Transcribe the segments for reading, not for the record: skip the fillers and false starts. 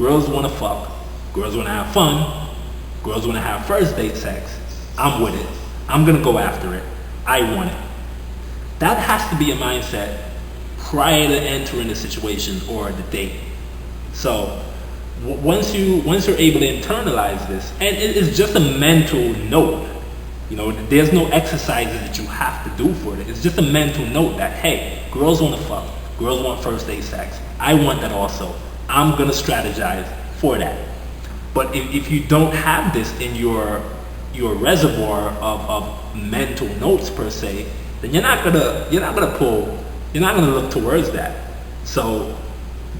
Girls want to fuck. Girls want to have fun. Girls want to have first date sex. I'm with it. I'm going to go after it. I want it. That has to be a mindset prior to entering the situation or the date. So once you're able to internalize this, and it's just a mental note. You know, there's no exercises that you have to do for it. It's just a mental note that, hey, girls want to fuck. Girls want first date sex. I want that also. I'm going to strategize for that. But if you don't have this in your reservoir of mental notes per se, then you're not gonna look towards that. So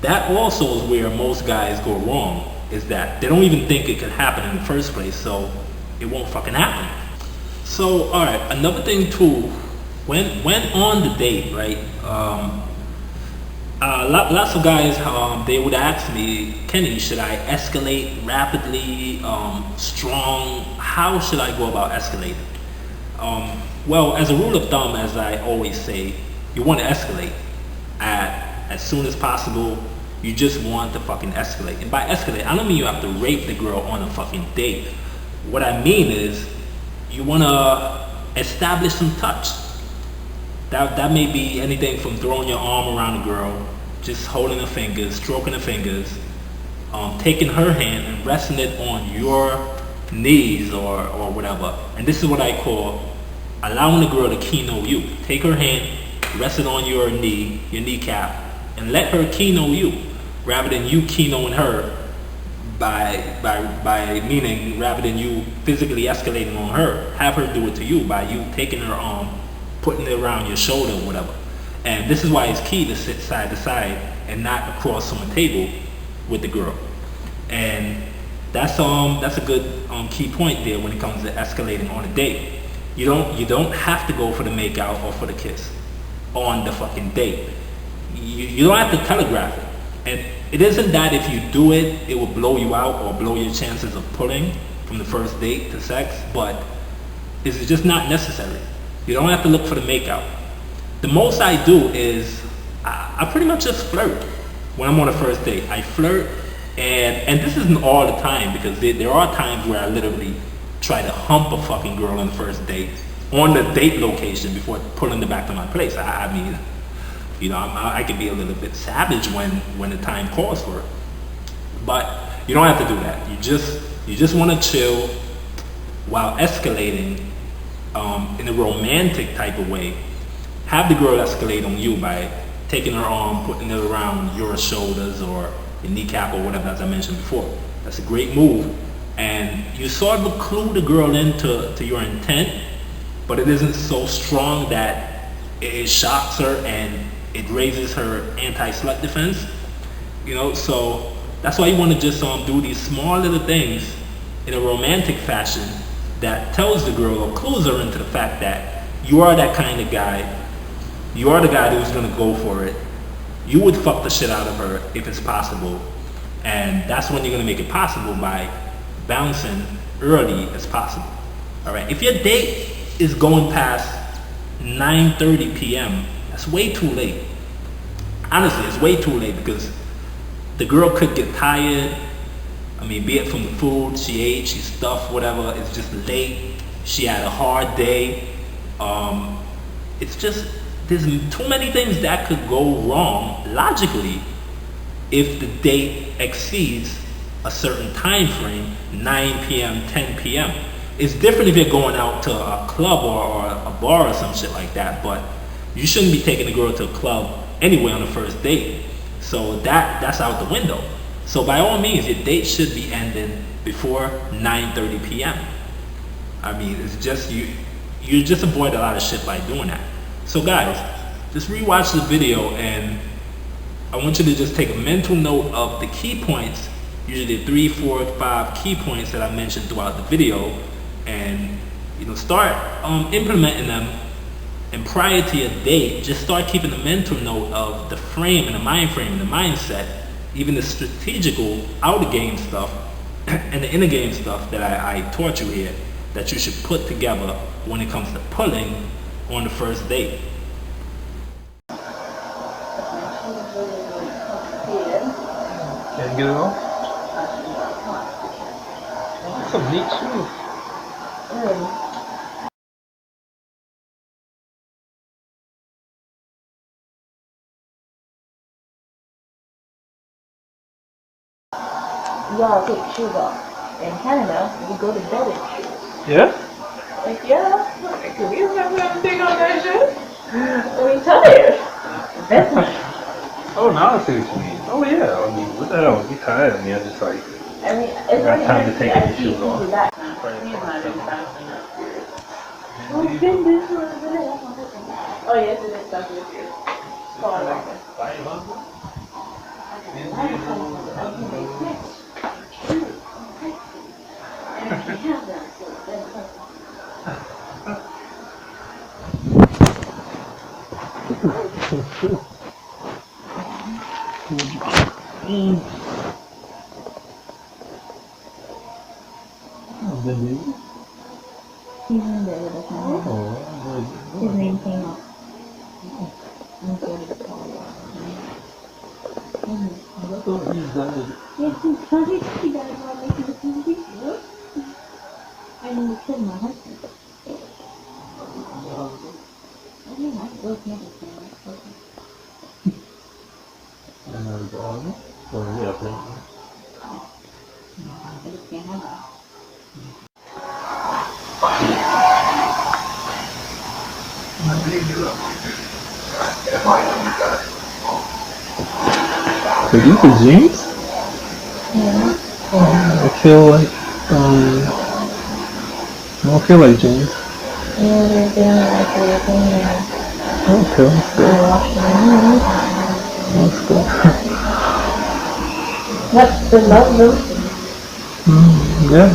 that also is where most guys go wrong, is that they don't even think it can happen in the first place, so it won't fucking happen. So alright, another thing too, when on the date, right? Lots of guys, they would ask me, Kenny, should I escalate rapidly, strong? How should I go about escalating? Well, as a rule of thumb, as I always say, you want to escalate as soon as possible. You just want to fucking escalate. And by escalate, I don't mean you have to rape the girl on a fucking date. What I mean is, you want to establish some touch. That may be anything from throwing your arm around a girl, just holding her fingers, stroking her fingers, taking her hand and resting it on your knees or whatever. And this is what I call allowing the girl to keynote you. Take her hand, rest it on your knee, your kneecap, and let her keynote you, rather than you keynoting her by meaning rather than you physically escalating on her. Have her do it to you by you taking her arm, putting it around your shoulder or whatever. And this is why it's key to sit side to side and not across from a table with the girl. And that's a good key point there when it comes to escalating on a date. You don't have to go for the make out or for the kiss on the fucking date. You don't have to telegraph it. And it isn't that if you do it, it will blow you out or blow your chances of pulling from the first date to sex, but it's just not necessary. You don't have to look for the makeout. The most I do is I pretty much just flirt when I'm on a first date. I flirt, and this isn't all the time, because there are times where I literally try to hump a fucking girl on the first date on the date location before pulling her back to my place. I mean, you know, I can be a little bit savage when the time calls for it, but you don't have to do that. You just want to chill while escalating in a romantic type of way. Have the girl escalate on you by taking her arm, putting it around your shoulders or your kneecap or whatever, as I mentioned before. That's a great move, and you sort of clue the girl into your intent, but it isn't so strong that it shocks her and it raises her anti-slut defense. You know, so that's why you want to just do these small little things in a romantic fashion that tells the girl or clues her into the fact that you are that kind of guy. You are the guy who's going to go for it. You would fuck the shit out of her if it's possible. And that's when you're going to make it possible, by bouncing early as possible. Alright, if your date is going past 9:30 p.m., that's way too late. Honestly, it's way too late, because the girl could get tired. I mean, be it from the food she ate, she stuffed, whatever. It's just late. She had a hard day. It's just, there's too many things that could go wrong logically if the date exceeds a certain time frame, 9 p.m., 10 p.m. It's different if you're going out to a club or a bar or some shit like that, but you shouldn't be taking a girl to a club anyway on the first date. So that's out the window. So by all means, your date should be ending before 9:30 p.m. I mean, it's just, you just avoid a lot of shit by doing that. So guys, just rewatch the video, and I want you to just take a mental note of the key points, usually 3, 4, 5 key points that I mentioned throughout the video, and start implementing them. And prior to your date, just start keeping a mental note of the frame and the mind frame and the mindset, even the strategical outer game stuff and the inner game stuff that I taught you here, that you should put together when it comes to pulling on the first date. Can you get it off? Some neat shoes. Y'all take shoes off. In Canada, we go to bed in shoes. Yeah? Like, yeah. Like, we don't have anything on that shit. We tired. That's Oh, now I see what you mean. Oh, yeah. I mean, what the hell? You tired of me? I just like, I mean, I it's got really time to nice take I any see shoes off. He's not even fast enough. We've been this for a minute. Oh, yes, it is stuff with you. Fall off. He's in there with us now. His name came up. And so did Paul. Yes, he's funny. He got it all making the TV. I mean, he killed my husband. I mean, I still can't understand that. I just can't have that. So these are jeans? Yeah. I feel like, I don't feel like jeans. Yeah, they're doing like everything now. Okay, that's I good. washed them. That's good. Yep, they love them. Yeah.